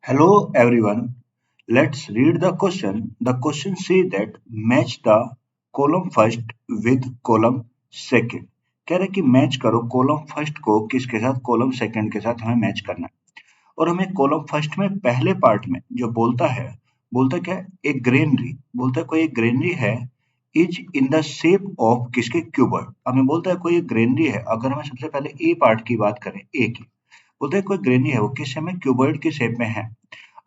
Hello everyone. Let's read the question. The question says that match the column first with column second. कह रहे कि match करो column first को किसके साथ कॉलम सेकंड के साथ हमें मैच करना है और हमें कॉलम फर्स्ट में पहले पार्ट में जो बोलता क्या है एक ग्रेनरी बोलता है कोई एक ग्रेनरी है is in the shape of किसके क्यूबॉइड हमें बोलता है कोई एक ग्रेनरी है अगर हमें सबसे पहले ए पार्ट की बात करें ए की बोलते हैं कोई ग्रेनरी है वो किस में क्यूबॉइड की शेप में है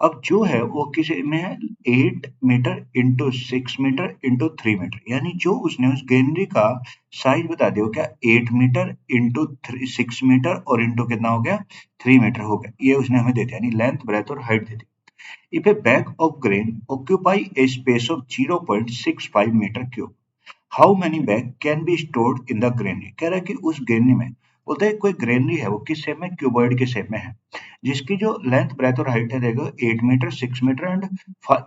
अब जो है वो किस में है 8 metre into 6 metre into 3 metre यानी जो उसने उस ग्रेनरी का साइज बता दिया वो क्या 8 मीटर इंटू 6 मीटर और इंटू कितना हो गया 3 मीटर हो गया ये उसने हमें दे दिया यानी लेंथ ब्रेथ और हाइट दे दी if a bag of grain occupy a space of 0.65 metre cube how many bag can be stored in the granary कह रहा है कि उस ग्रेनरी में बोलते हैं कोई ग्रेनरी है वो किस शेप में क्यूबॉइड के शेप में है जिसकी जो लेंथ ब्रेथ और हाइट है देखो 8 मीटर 6 मीटर एंड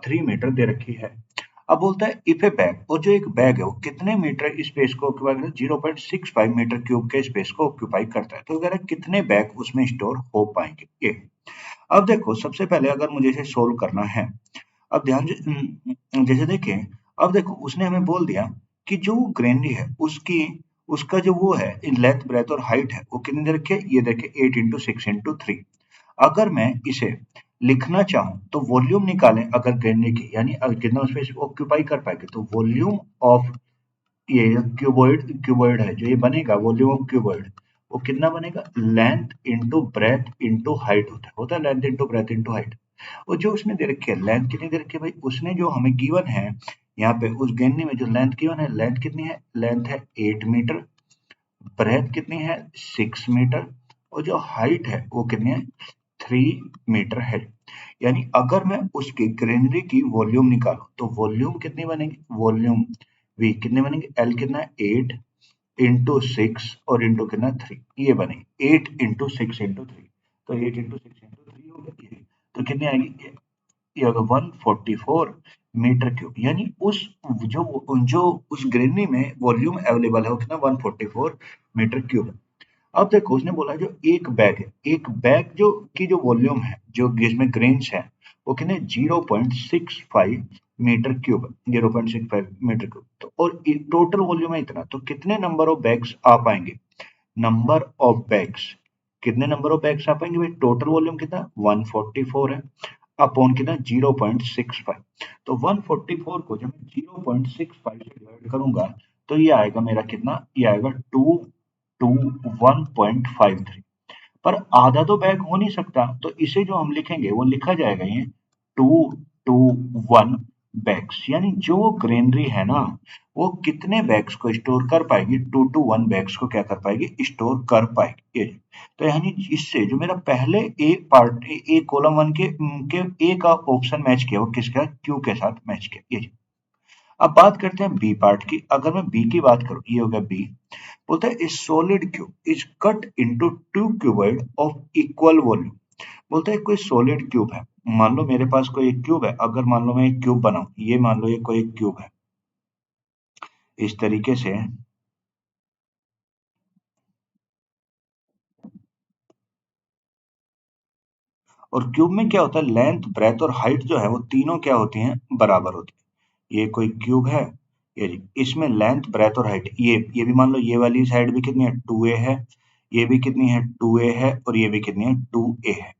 3 मीटर दे रखी है अब बोलता है इफ ए बैग और जो एक बैग है वो कितने मीटर स्पेस को ऑक्यूपाई करता है 0.65 मीटर क्यूब के स्पेस को ऑक्यूपाई करता है तो वगैरह कितने बैग उसमें स्टोर हो पाएंगे ये अब देखो सबसे पहले अगर मुझे इसे सोल्व करना है अब जैसे देखें अब देखो उसने हमें बोल दिया कि जो ग्रेनरी है उसकी उसका जो वो है लेंथ ब्रेथ और हाइट है वो कितनी दे रखी है ये देखिए 8 इंटू 6 इंटू 3 अगर मैं इसे लिखना चाहूं तो वॉल्यूम निकालें अगर ग्रेनरी की यानी कितना स्पेस ऑक्यूपाई कर पाएगी तो वॉल्यूम ऑफ ये क्यूबॉइड है जो ये बनेगा वॉल्यूम ऑफ क्यूबॉइड वो कितना बनेगा length into breadth into height होता है length into breadth into height और जो उसने दे रखी है लेंथ कितनी दे रखी है भाई उसने जो हमें गिवन है यहाँ पे उस गेंदी में जो लेंथ गिवन है लेंथ कितनी है लेंथ है 8 मीटर ब्रेथ कितनी है 6 मीटर और जो हाइट है वो कितनी है 3 मीटर है यानी अगर मैं उसकी ग्रेनरी की वॉल्यूम निकालूं तो वॉल्यूम कितनी बनेगी वॉल्यूम वी कितने बनेंगे एल कितना है 8 इंटू 6 और इंटू कितना 3 ये बनेगी 8 इंटू 6 इंटू 3 तो 8 इंटू 6 इंटू 3 हो गया ये तो कितनी आएगी ये होगा 144 मीटर क्यूब यानी उस जो जो उस ग्रेनरी में वॉल्यूम अवेलेबल है वो कितना 144 मीटर क्यूब है अब देखो उसने बोला जो एक बैग जो की जो वॉल्यूम है जो जिसमें ग्रेन्स है वो कितने 0.65 मीटर क्यूब 0.65 मीटर क्यूब तो और टोटल वॉल्यूम है इतना तो कितने नंबर ऑफ बैग्स आ पाएंगे नंबर ऑफ बैग्स कितने नंबर ऑफ बैग्स आ पाएंगे भाई टोटल वॉल्यूम कितना 144 है अपॉन कितना 0.65 तो 144 को जब मैं 0.65 से डिवाइड करूंगा तो ये आएगा मेरा कितना ये आएगा 221.53 पर आधा तो बैग हो नहीं सकता तो इसे जो हम लिखेंगे वो लिखा जाएगा ये 221 बैग्स यानी जो ग्रेनरी है ना वो कितने बैग्स को स्टोर कर पाएगी 221 बैग्स को क्या कर पाएगी स्टोर कर पाएगी ये तो यानी इससे जो मेरा पहले ए पार्ट ए कॉलम वन के ए का ऑप्शन मैच किया वो किसका क्यू के साथ मैच किया ये अब बात करते हैं बी पार्ट की अगर मैं बी की बात करूं ये हो गया बी बोलता है ए solid cube is cut into two cuboid of equal volume बोलता है कोई सॉलिड क्यूब है मान लो मेरे पास कोई एक क्यूब है अगर मान लो मैं एक क्यूब बनाऊं ये मान लो ये कोई एक क्यूब है इस तरीके से और क्यूब में क्या होता है लेंथ ब्रेथ और हाइट जो है वो तीनों क्या होती हैं बराबर होती है ये कोई क्यूब है ये जी इसमें लेंथ ब्रेथ और हाइट ये भी मान लो ये वाली साइड भी कितनी है 2a है ये भी कितनी है 2a है और ये भी कितनी है 2a है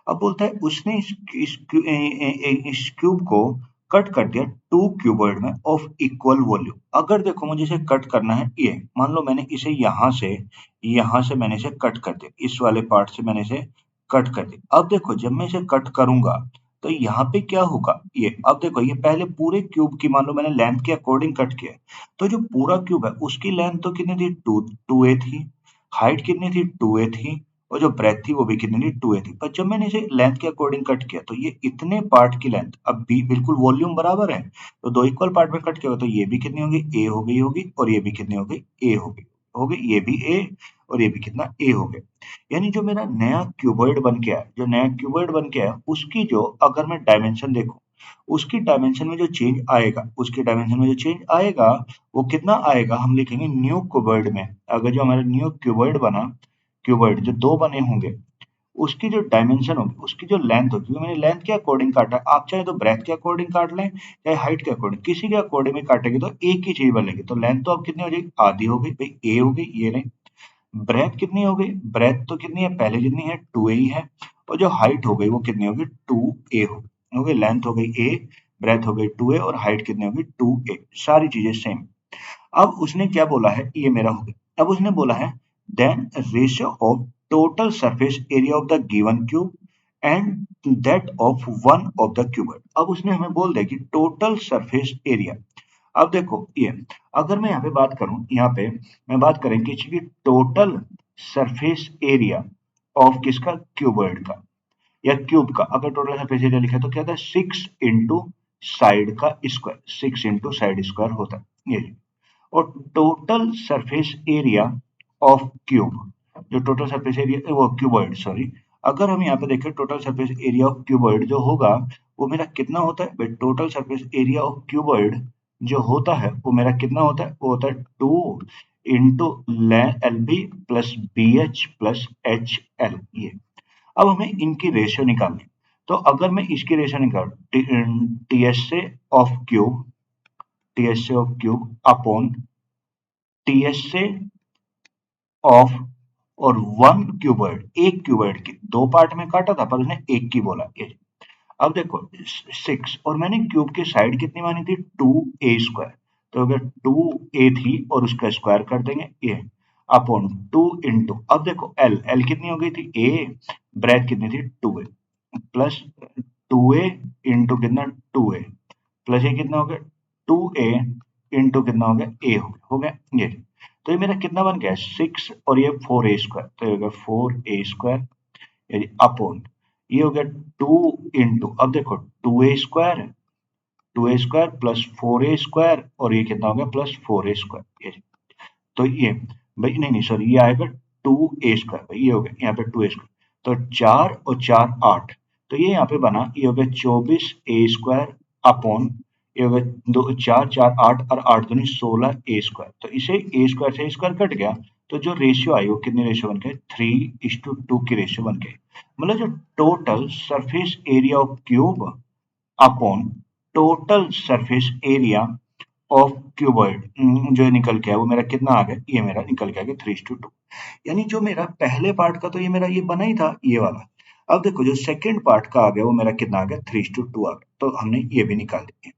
अब बोलता है उसने इस क्यूब को कट कर दिया टू क्यूबॉइड में ऑफ इक्वल वॉल्यूम अगर देखो मुझे इसे कट करना है ये मान लो मैंने इसे यहाँ से मैंने इसे कट कर दिया इस वाले पार्ट से मैंने इसे कट कर दिया अब देखो जब मैं इसे कट करूंगा तो यहाँ पे क्या होगा ये अब देखो ये पहले पूरे क्यूब की मान लो मैंने लेंथ के अकॉर्डिंग कट किया है तो जो पूरा क्यूब है उसकी लेंथ तो कितनी थी टू ए थी हाइट कितनी थी 2a थी और जो ब्रेथ थी वो भी कितनी थी 2a थी पर जब मैंने इसे लेंथ के अकॉर्डिंग कट किया तो ये इतने पार्ट की लेंथ अब भी बिल्कुल वॉल्यूम बराबर है तो दो इक्वल पार्ट में कट किया तो ये भी कितनी होगी ए हो गई होगी और ये भी कितनी हो गई ए हो गई ये भी ए और ये भी कितना ए हो गया यानी जो मेरा नया क्यूबॉइड बन के आया जो नया क्यूबॉइड बन के आया उसकी जो अगर मैं डायमेंशन देखूं उसकी डायमेंशन में जो चेंज आएगा उसकी डायमेंशन में जो चेंज आएगा वो कितना आएगा हम लिखेंगे न्यू क्यूबॉइड में अगर जो हमारा न्यू क्यूबॉइड बना क्यूबॉइड जो दो बने होंगे उसकी जो डायमेंशन होगी, उसकी जो लेंथ होगी, क्योंकि मैंने लेंथ के अकॉर्डिंग काटा, आप चाहे तो ब्रेथ के अकॉर्डिंग काट लें, चाहे हाइट के अकॉर्डिंग, किसी के अकॉर्डिंग में काटेंगे तो एक ही चीज बनेगी। तो लेंथ तो अब कितनी हो जाएगी, आधी हो गई भाई, ए हो गई, ये नहीं। ब्रेथ कितनी हो गई, ब्रेथ तो कितनी है, पहले जितनी है 2a ही है, और जो हाइट हो गई वो कितनी होगी, 2a हो गई। लेंथ हो गई a, ब्रेथ हो गई 2a, और हाइट कितनी होगी, 2a। सारी चीजें सेम। अब उसने क्या बोला है, ये मेरा हो गया। अब उसने बोला है then ratio of total surface area of the given cube and that of one of the cuboid. अब उसने हमें बोल दिया कि टोटल सरफेस एरिया। अब देखो ये, अगर मैं यहाँ पे बात करूं, यहाँ पे मैं बात करें कि इसकी टोटल सरफेस एरिया ऑफ किसका, क्यूबॉइड का या क्यूब का, अगर टोटल सरफेस एरिया लिखा है तो क्या होता है, 6 इंटू साइड का स्क्वायर, 6 इंटू साइड स्क्वायर होता है ये। और total surface area of cube, जो टोटल सरफेस एरिया वो क्यूबॉइड सॉरी, अगर हम यहाँ पे देखें total surface area of cuboid जो होगा वो मेरा कितना होता है भाई, total surface area of cuboid जो होता है वो मेरा कितना होता है, वो होता है 2 into L B plus B H plus H L ये। अब हमें इनकी रेशियो निकालनी। तो अगर मैं इसकी रेशियो निकाल, टी एस से ऑफ क्यूब, टी एस से of cube upon T S से ऑफ और वन क्यूबॉइड, एक क्यूबॉइड की दो पार्ट में काटा था पर उसने एक की बोला ये। अब देखो 6, और मैंने क्यूब की साइड कितनी मानी थी, 2a²। तो अगर 2a थी और उसका स्क्वायर कर देंगे ये अपॉन 2 इंटू, अब देखो एल, एल कितनी हो गई थी a, ब्रेथ कितनी थी 2a प्लस 2a इंटू कितना 2a प्लस ये कितना हो गया 2a इंटू कितना हो गया a हो गया ये। तो ये मेरा कितना बन गया 6 और ये 4a², तो ये हो गया 4a² अपॉन ये हो गया 2 इंटू, अब देखो 2a² प्लस 4a² और ये कितना हो गया प्लस 4a²। ये तो ये भाई नहीं नहीं सॉरी, ये आएगा 2a² भाई, ये हो गया यहाँ पे 2a²। तो 4 और 4 8, तो ये यहाँ पे बना, ये हो गया 24a² अपॉन ये हो गया 2 4 4 8 और 8 दूनी 16a²। तो इसे a² से स्क्वायर कट गया, तो जो रेशियो आई वो कितनी रेशियो बन गई, 3:2 की रेशियो बन गई। मतलब जो total surface area of cube upon total surface area of cuboid जो निकल के आया वो मेरा कितना आ गया, ये मेरा निकल के आ गया 3:2। यानी जो मेरा पहले पार्ट का तो ये मेरा ये बना ही था ये वाला। अब देखो जो सेकंड पार्ट का आ गया वो मेरा कितना आ गया 3:2 आ गया, तो हमने ये भी निकाल दिया।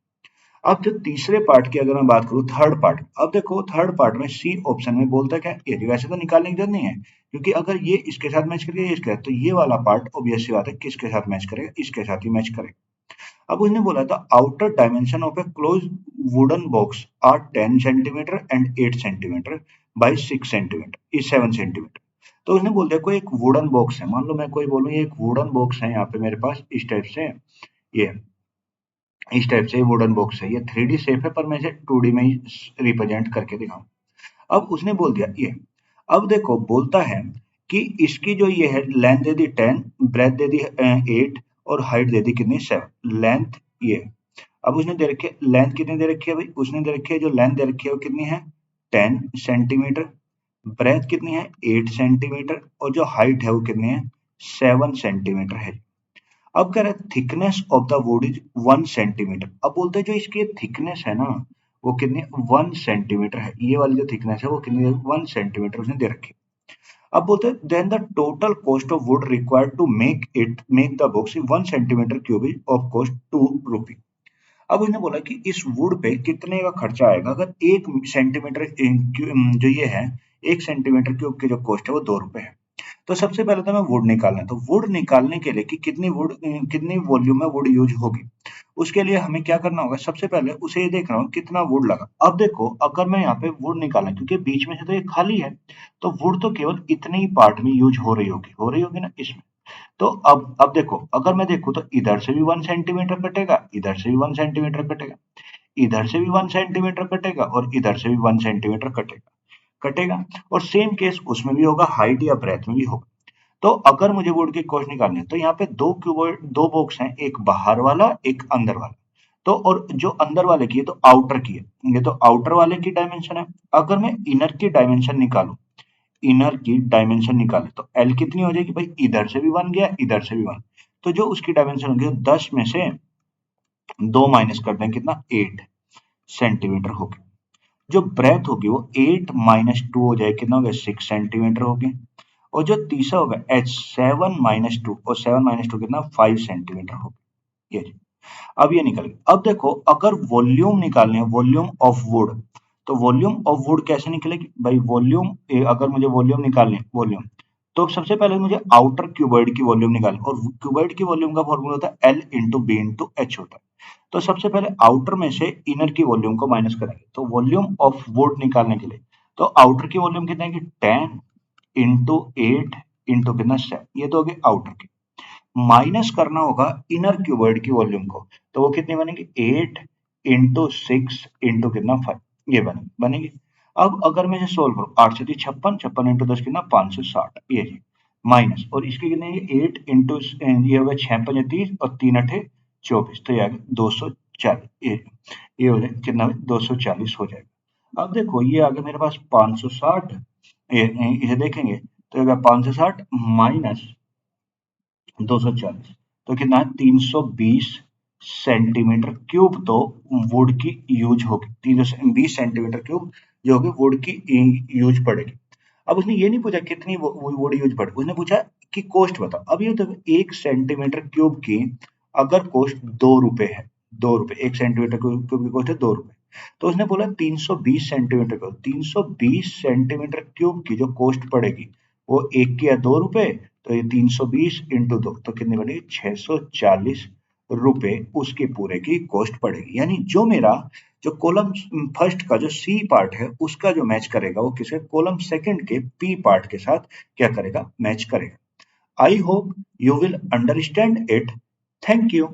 अब जो तीसरे पार्ट की अगर मैं बात करूं, थर्ड पार्ट, अब देखो थर्ड पार्ट में सी ऑप्शन में बोलता क्या है, ये वैसे तो निकालने की जरूरत नहीं है, क्योंकि अगर ये इसके साथ मैच करेगा ये इसके साथ, तो ये वाला पार्ट ऑब्वियस सी बात है किसके साथ मैच करेगा, इसके साथ ही मैच करेगा। अब उसने बोला था outer dimension of a close wooden box are 10 centimetre and 8 centimetre by 6 centimetre is 7 centimetre. तो उसने बोल दिया कोई एक वुडन बॉक्स है, मान लो मैं कोई बोलूं ये एक वुडन बॉक्स है यहाँ पे मेरे पास इस टाइप से, ये इस टाइप से वुडन बॉक्स है, ये 3D शेप है पर मैं इसे 2D में ही रिप्रेजेंट करके दिखाऊं। अब उसने बोल दिया ये, अब देखो बोलता है कि इसकी जो ये है लेंथ दे दी 10, ब्रेथ दे दी 8 और हाइट दे दी कितनी 7, लेंथ ये। अब उसने दे रखी है लेंथ कितनी दे रखी है भाई, उसने दे रखी है जो लेंथ दे रखी है वो कितनी है 10 सेंटीमीटर, ब्रेथ कितनी है 8 सेंटीमीटर और जो हाइट है वो कितनी है 7 सेंटीमीटर है। अब कह रहे हैं thickness of the wood is 1 centimetre. अब बोलते हैं जो इसकी थिकनेस है ना वो कितनी 1 सेंटीमीटर है, ये वाली जो थिकनेस है वो कितनी 1 सेंटीमीटर उसने दे रखी है। अब बोलते हैं then the total cost of wood required to make the box 1 centimetre cubic of cost 2 rupee. अब उसने बोला कि इस वुड पे कितने का खर्चा आएगा अगर 1 सेंटीमीटर जो ये है 1 सेंटीमीटर क्यूब की जो कॉस्ट है वो 2 रुपए है। तो सबसे पहले तो हमें वुड निकालना है, तो वुड निकालने के लिए कि कितनी वॉल्यूम में वुड यूज होगी, उसके लिए हमें क्या करना होगा, सबसे पहले उसे ये देखना होगा कितना वुड लगा। अब देखो अगर मैं यहाँ पे वुड निकालना, क्योंकि बीच में से तो ये खाली है, तो वुड तो केवल इतने ही पार्ट में यूज हो रही होगी ना इसमें। तो अब देखो अगर मैं देखूं तो इधर से भी 1 सेंटीमीटर कटेगा, इधर से भी 1 सेंटीमीटर कटेगा, इधर से भी 1 सेंटीमीटर कटेगा और इधर से भी 1 सेंटीमीटर कटेगा। और सेम केस उसमें भी होगा, हाइट या ब्रेथ में भी होगा। तो अगर मुझे वुड की कॉस्ट निकालनी है तो यहाँ पे दो बॉक्स हैं, एक बाहर वाला एक अंदर वाला। तो और जो अंदर वाले की है तो आउटर की है, ये तो आउटर वाले की डायमेंशन है। अगर मैं इनर की डायमेंशन निकालूं, इनर की डायमेंशन निकाले तो एल कितनी हो जाएगी भाई, इधर से भी 1 गया, इधर से भी 1, तो जो उसकी डायमेंशन होगी 10 में से 2 माइनस कर दें, कितना 8 सेंटीमीटर होगी। जो ब्रेथ होगी वो 8 माइनस 2 हो जाएगी, कितना हो गया 6 सेंटीमीटर होगी। और जो तीसरा होगा एच 7 माइनस 2, और 7 माइनस 2 कितना 5 सेंटीमीटर होगी। ये अब ये निकल गया। अब देखो अगर वॉल्यूम निकालने है, वॉल्यूम ऑफ वुड, तो वॉल्यूम ऑफ वुड कैसे निकलेगी भाई, वॉल्यूम अगर मुझे वॉल्यूम निकालनी है, वॉल्यूम, तो सबसे पहले मुझे आउटर क्यूबॉइड की वॉल्यूम निकालनी, और क्यूबॉइड की वॉल्यूम का फॉर्मूला होता है L into B into H होता है। तो सबसे पहले आउटर में से इनर की वॉल्यूम को माइनस करेंगे, तो वॉल्यूम ऑफ वुड निकालने के लिए तो आउटर की वॉल्यूम कितना है कि 10 इंटू 8 इंटू कितना 7, ये तो होगी आउटर की। माइनस करना होगा इनर क्यूबॉइड की वॉल्यूम को, तो वो कितनी बनेगी 8 इंटू 6 इंटू कितना 5, ये बनेगी। अब अगर मैं इसे सोल्व करूँ, 8 से 56, 56 इंटू 10 कितना 560, ये जी माइनस, और इसके कितने 8 इंटू ये होगा 6 पंजे 30 और 3 अठे 24, तो ये आ गया 240, ये हो जाएगा कितना 240 हो जाएगा। अब देखो ये आ गया मेरे पास 560, इसे देखेंगे तो ये 560 माइनस 240, तो कितना है 320 सेंटीमीटर क्यूब, तो वुड की यूज होगी 320 सेंटीमीटर क्यूब जो होगी वुड की यूज पड़ेगी। अब उसने ये नहीं पूछा कितनी वुड यूज पड़ेगी, उसने पूछा कि कॉस्ट बताओ। अब ये तो 1 सेंटीमीटर क्यूब की अगर कॉस्ट 2 रुपए है, 2 रुपए 1 सेंटीमीटर क्यूब की कॉस्ट है 2 रुपए, तो उसने बोला 320 सेंटीमीटर क्यूब, 320 सेंटीमीटर क्यूब की जो कॉस्ट पड़ेगी वो एक की है 2 रुपए, तो ये 320 इंटू 2, तो कितनी बनेगी 640 रुपए उसके पूरे की कॉस्ट पड़ेगी। यानी जो मेरा जो कॉलम फर्स्ट का जो सी पार्ट है उसका जो मैच करेगा वो किसके कॉलम सेकंड के पी पार्ट के साथ क्या करेगा, मैच करेगा। I hope you will understand it. Thank you.